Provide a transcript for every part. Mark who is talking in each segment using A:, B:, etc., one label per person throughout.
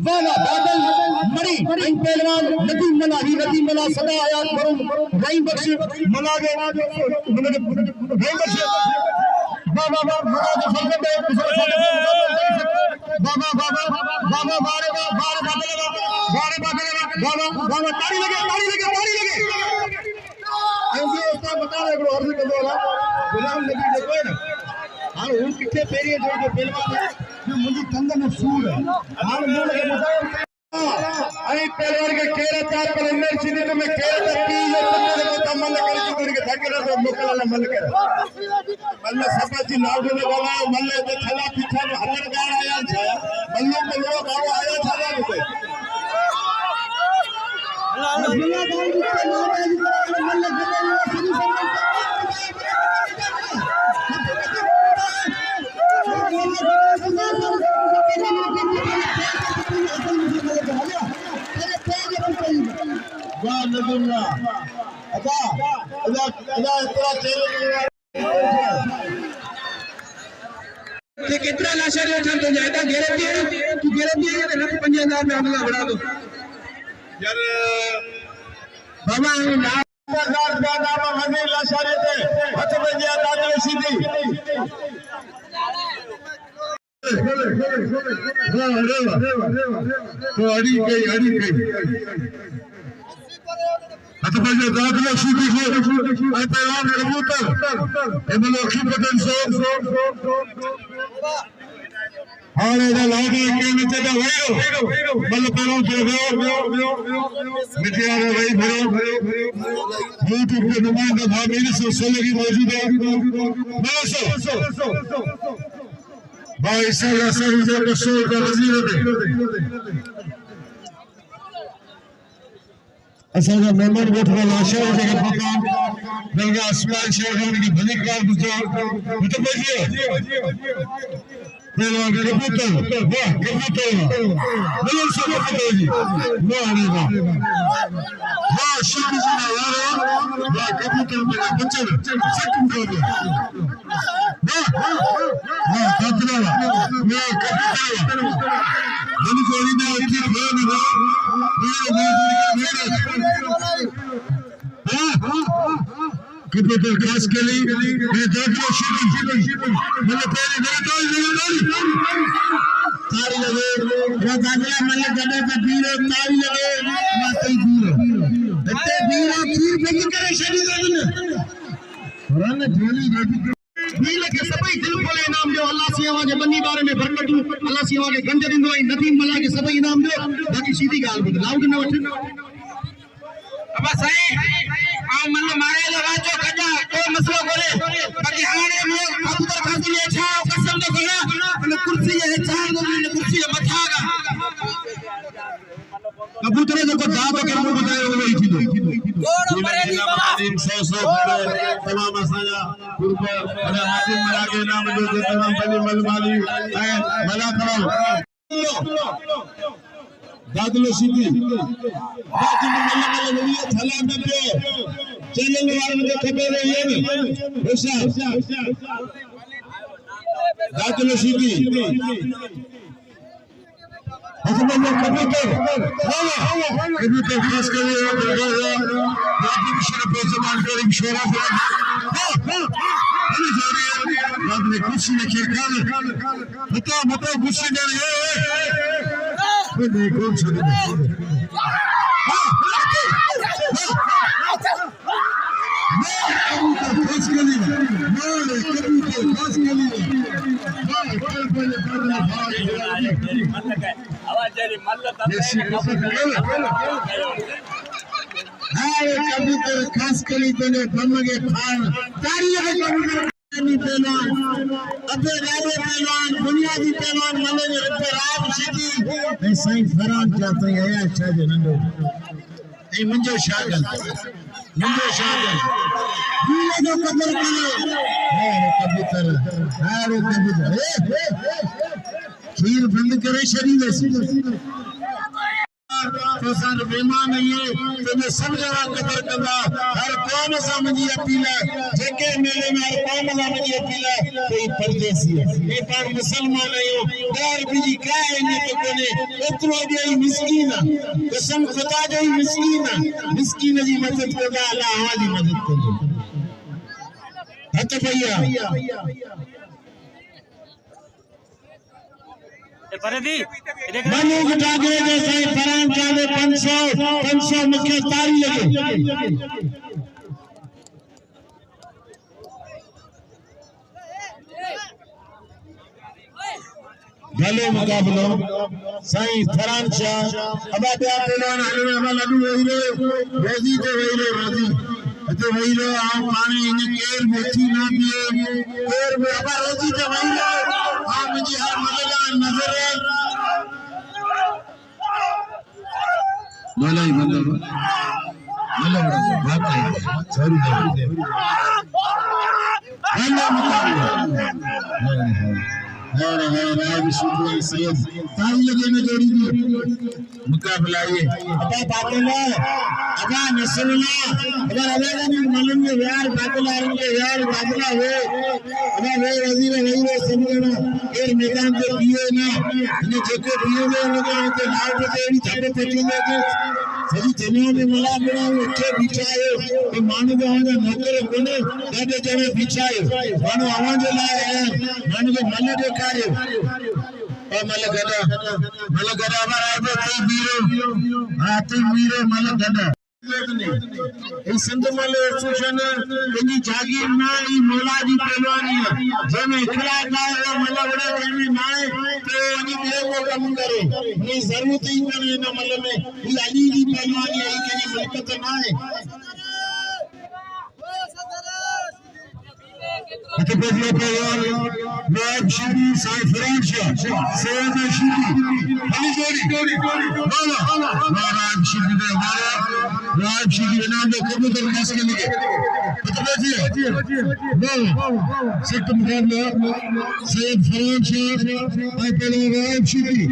A: वाला बादल मरी आई पहलवान नदीम मला सदा आयात करूं रही बख्श मलागे रही बख्श बाबा मगा जो फरकत है बाबा बारे बाबा ताड़ी लगे ऐसे उसका बता रहे ब्रो अर्ज कर दो ना गुलाम नबी देखो ना हां वो कितने पेरी जो पहलवान है जो मुझे कंध में सूर है हां मूल के बताओ आई पहलवान के केरा चार पर अंदर सीधे तो मैं केरा तक पी जो तक को तमल कर जो के धकेला तो मोकला मल कर मल्ल सबाजी नाव जो बाबा मल्ल तो थला पीछा में हजर गाड़ आया छा मल्ल तो वो बाबा आया छा ना रुपए मल्ल गाड़ के नाव है मल्ल गले सीधी वाह नदीमला अदा तेरा चेहरे ये कितना लाशा रे ठन तो जाएगा गारंटी है तू गारंटी है ना 5000 में हमला बढ़ा दो यार बाबा नाम का नाम हमें लाशा रे थे हथ में दिया दादले सीधी तो अड़ी गई आता पाहिजे दादला सीधी से आई पैरान कबूतर एमलोखी पटन से और इधर लागे के नीचे दा वहीरो बल पैरों से मिटिया रे भाई भरो यूट्यूब पे नुमाइंदा भाई मेरे से सोलगी मौजूद है भाई सल्लल्लाहु अलैहि वसल्लम का वजीर है असांजा मेहमान वोट वाला आशा है कि पता गंगा आसमान शहर की भली कार गुजर तो बजिए पहलवान कबूतर वाह कबूतर बोलो सब जी वाह रे वाह वाह शिकी जी ना वाह कबूतर मेरा बच्चा सेकंड कर वाह कबूतर वाह कबूतर बनी जोड़ी में उठी कबूतर खास के लिए मैं दाखिला शिकी मतलब पहले मेरे तारी लगे वो दाखिला मतलब गड्ढे पे बीरो तारी लगे माते बीरो इतने बीरो फिर बंद करे शरीर में रन ढोली बील के सभी दिल खोले इनाम दो अल्लाह सिवा के बन्नी बारे में बरकतू अल्लाह सिवा के गंज दिंदो ऐं नदीम मला के सभी इनाम दो बाकी सीधी गाल ॿुध लाउड न वठ अब साईं आ मन मारे जो वाचो कजा को मसलो कोने बाकी हाणे में कबूतर खासी ले छा कसम तो कोना अन कुर्सी है चार दो ने कुर्सी है मथा का कबूतर जो को दाब के मुंह बताए वो ही थी गोड़ परे दी बाबा 100 तमाम असाजा ग्रुप अरे हाजिर मला के नाम जो तमाम बली मलमाली है मला करो दादलो सीधी बाजी में मल्ला नबी थला में पे चैनल वालों को खबर है ये होशियार दादलो सीधी हजम में कबूतर खास कर बाजी की शर्फ पे जमान कर इशारा अरे जारी बाद में कुर्सी में खिरकान मता कुर्सी ने नहीं कौन सा कबूतर खास के लिए कबूतर खास के लिए कबूतर खास के लिए तेने बम के खान तारी लगे कबूतर पहलवान अबे रावे पहलवान बुनियादी पहलवान मले ने राम सीधी ऐ साईं फरान चाहते हैं या शाह नंदो ऐ मुंजो शागल ये जो कदर करे है कबूतर खीर बंद करे शरीर से तो सर मेहमान ये तो सब जगह कदर कंदा हर कौम सा मुझी अपील है जेके मेले में हर कौम सा मुझी अपील है कोई परदेसी है ये पर मुसलमान आयो दार बीजी का है ने तो कोने एतरो भी मिस्कीन है कसम खुदा जो मिस्कीन है मिस्कीन जी मदद करदा अल्लाह हवाली मदद करे हत भैया मनु ठाकरे जैसे फरान चाले 500 मुख्य तारी लगे भले मुकाबलो साईं फरान शाह अबा बया पहलवान हले अबा लड्डू वहीरे रोजी तो वहीरे रोजी तो वहीरे आ पानी इन केर मेथी ना पिए केर में अबा रोजी तो वहीरे आ मुझे हर मदला नजर मलाई मतलब मतलब बात है सॉरी भले मुकाबलो और राय शुक्र सैयद ताली लगे में जोड़ी दी मुकाबला ये अबा बातला अबा नसरुल्लाह अबा अबा मालूम है यार बातला इनके यार बातला वे अबा वे वजीर वही समझना फिर मैदान पे पिए ना इन्हें जेको पिए वे लगे तो लाल पे तेरी छापे पट्टी लगे सभी जमीन में मला बना उठे बिछाए तो मानो के वहां नौकर कोने दादे जने बिछाए मानो आवाज लाए मानो के मल्ले देखारे और मल्ले गदा बार आए तो बीरो हां तो बीरो मल्ले गदा ई संत मल्ले एसोसिएशन इनी जागीर ना ई मौलाजी पहलवानी है जने इखला का मल्ले बड़ा जने ना तो इनी बे को कम करे ये जरूरत ही नहीं ना मल्ले में ई अली की पहलवानी है कि मिलकत ना है अतबदिया पहलवान नायब शिदी साईं फरान शाह सैयद शिदी अली जोड़ी वाला नायब शिदी ने हमारा नायब शिदी नाम में कबूतर खास के लिए अतबदिया वाला सिख मुकाबला सैयद फरान शाह और पहलवान नायब शिदी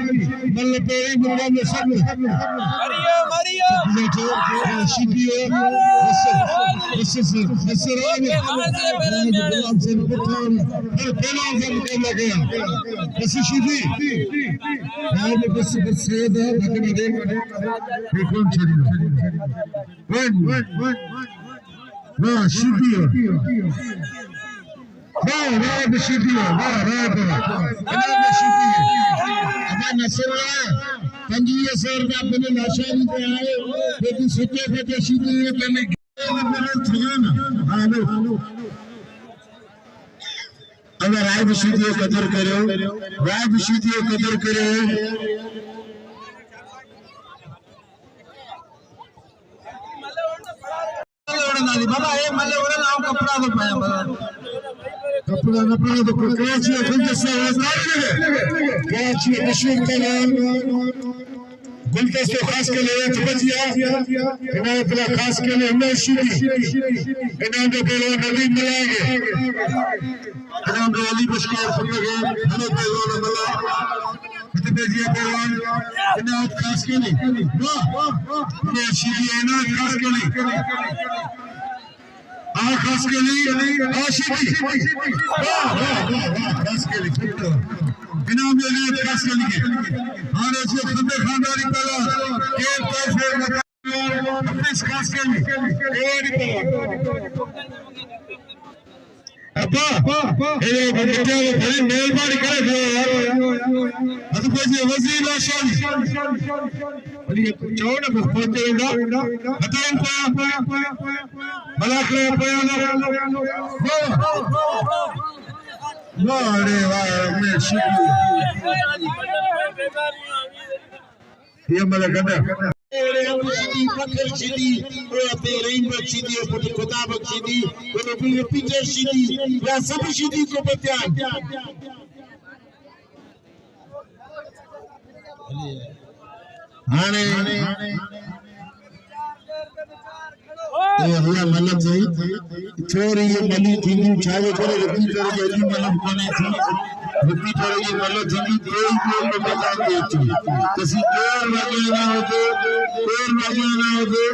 A: मल्ल पेरी मुकाबले सब मारियो शिदी बस शिदी यार में बस सैयद है बाकी में देख कौन छोड़ी वाह शिदी वाह शिदी वाह शिदी अबा नसरुल्लाह 2500 रुपया अपने लाशानी पे आए लेकिन सच्चे फटे शिदी है पहले अगर राय विशुद्धियों कदर करो राय विशुद्धियों कदर करो बाबा ये मल्ले उड़ा नाम कपड़ा तो पाया बाबा कपड़ा तो कराची गुलदस्ता कराची मशहूर कलाम गुलदस्ते खास के लिए तबजिया इनायत खास के लिए हमने शिदी इनाम के पहलवान नबी मिलाएंगे इनाम अली बशकार फुटगे हमें पहलवान मिला तबजिया पहलवान इनायत खास के लिए वाह ये शिदी इनायत खास के लिए खास के लिए शिदी वाह खास के लिए इनाम अली खास के लिए और जो खंबे खानदानी पहलवान के तरफे अपने खास के लिए अब्बा ये बच्चे बड़ी मेहरबानी करे अत कोई वजीर लाशानी अली चौड़ पहुंचे बताएं भला करे वाह अरे वाह मैं शुक्रिया ये मला गदा फखर शिदी ते रहीम शिदी पुट खुदा बख्शिदी वो बिल पीछे शिदी या सब शिदी को बत्यान हाने ये हुआ मतलब सही छोरी ये मली थी छावे करे रखी करे जल्दी मतलब कोने थी रिपीट हो रही मतलब जिंदगी कोई को बता के थी किसी और वजह ना हो तो और वजह ना हो तो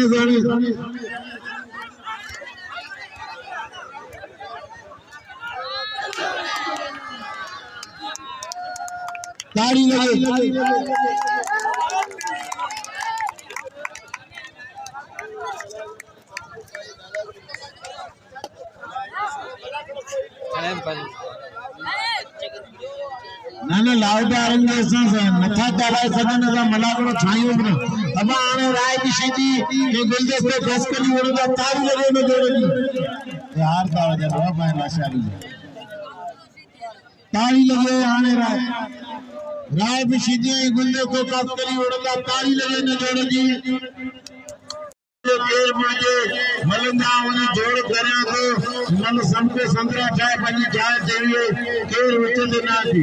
A: जाने ताड़ी लगे ना ना लाउडा आरंग ऐसा नथा दबाए सदन का मलाकड़ो छायो न अब आने राय की सीधी ये गुलदस्ते बस करी ओरदा ताड़ी लगे न जोड़गी यार का वजह बाबा मैं लाशारी ताड़ी लगे आने राय भी सीधी गुलदे को कस करी ओरदा ताड़ी लगे न जोड़गी केर मुझे मलंदा उन्हें जोड़ करा तो मन सबको संतरा चाय बनी चाय चाहिए केर विचंद ना थी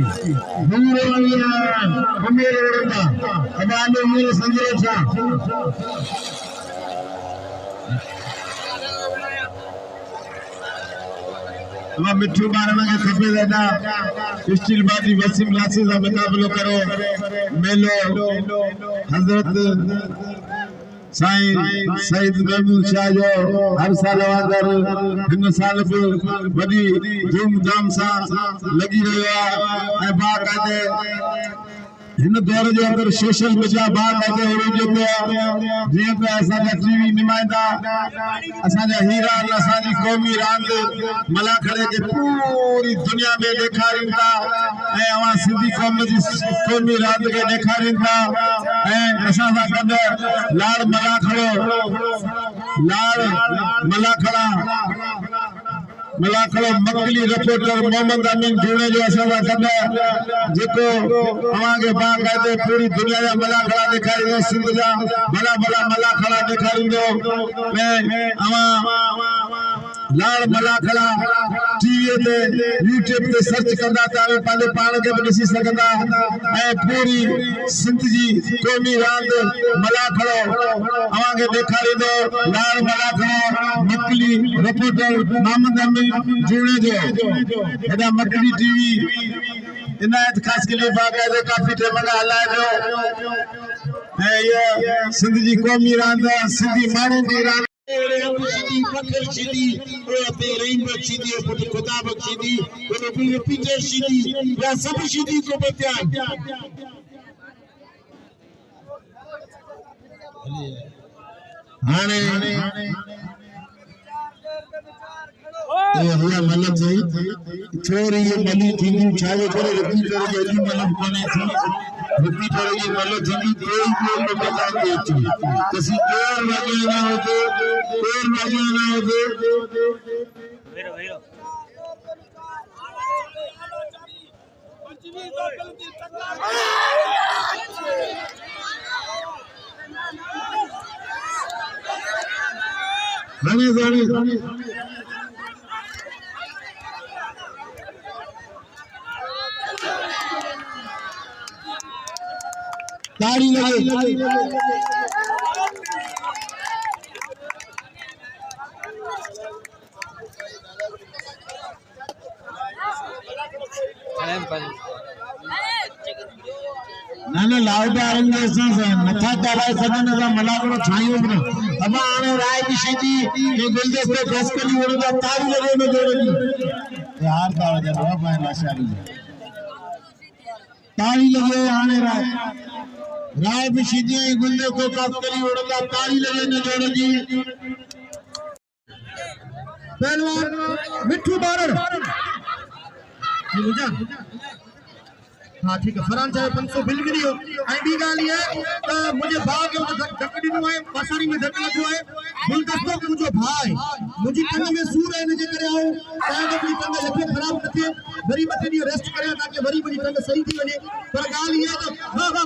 A: दूर वाला मेरे ओरदा अब आने मेरे संतरा चाय अब मिठू मारना के खपे दादा स्टील बाजी वसीम लासी सा मुकाबलो करो मेलो हजरत साईं सईद महमूद शाह जो हर साल वांगर हिन साल भी वॾी धूमधाम सां लगी रहियो आहे ऐं बाक़ाइदे हिन दौर जे अंदर सोशल मीडिया बाक़ाइदे उड़िजे पियो जीअं त असांजा टीवी नुमाइंदा असांजा हीरा असांजी क़ौमी रांदि मलाखड़े खे पूरी दुनिया में ॾेखारीनि था ऐं अवां सिंधी क़ौम जी क़ौमी रांदि खे ॾेखारीनि था ऐं असां सां गॾु लाड़ मलाखड़ा मकली रिपोर्टर मोहम्मद अमीन ढूंढे जो असां सां गॾु जेको अवां खे बाक़ाइदे पूरी दुनिया जा मलाखड़ा ॾेखारींदो सिंध जा भला भला मलाखड़ा ॾेखारींदो ऐं अवां लाड़ मलाखड़ा टीवी ते यूट्यूब ते सर्च कंदा त पंहिंजे पाण खे बि ॾिसी सघंदा ऐं पूरी सिंध जी क़ौमी रांदि मलाखड़ो अवां खे ॾेखारींदो लाड़ मलाखड़ा मकली रिपोर्टर मोहम्मद अमीन ढूंढे जो हेॾा मकली टीवी इनायत ख़ासि के लिए बाक़ाइदे काफ़ी टाइम खां हलाए पियो ऐं इहा सिंध जी क़ौमी रांदि सिंधी माण्हुनि जी रांदि फखर सीधी ते रहीम सीधी पुट खुदा बख्शीदी तो भी रिपीटर सीधी या सब सीधी को बयान हाने ये हुआ मतलब जी छोरी ये मली थी छावे करे रिपीटर के अली मतलब कोने थी रिपीटर ये मतलब जिंदगी कोई को बता के थी किसी और वजह ना हो तो और वजह ना हो तो जाने ताड़ी लगे ना ना लाउडा आरंग ऐसा नथा दबाए सदन का मलाकड़ो छायो न अब आने राय की सीधी ये गुलदस्ते बस करी ओरदा ताड़ी लगे न जोड़गी यार का वजह बाबा मैं लाशारी ताड़ी लगे आने राय भी सीधी गुल्ले को कस करी ओरदा ताड़ी लगे न जोड़गी पहलवान मिठू बारड़ हाँ ठीक है फरान साहब 500 बिल गिरी हो आई भी गाली है मुझे भाग है धक्कड़ी नु है पसारी में धक्का लगो है गुलदस्तो मुझो भाई मुझे कंध में सूर है ने करे आऊं चाहे तो भी कंध लखे खराब नथे वरी मथे दी रेस्ट करे ताकि वरी मुझी कंध सही थी वने पर गाली है तो वाह वाह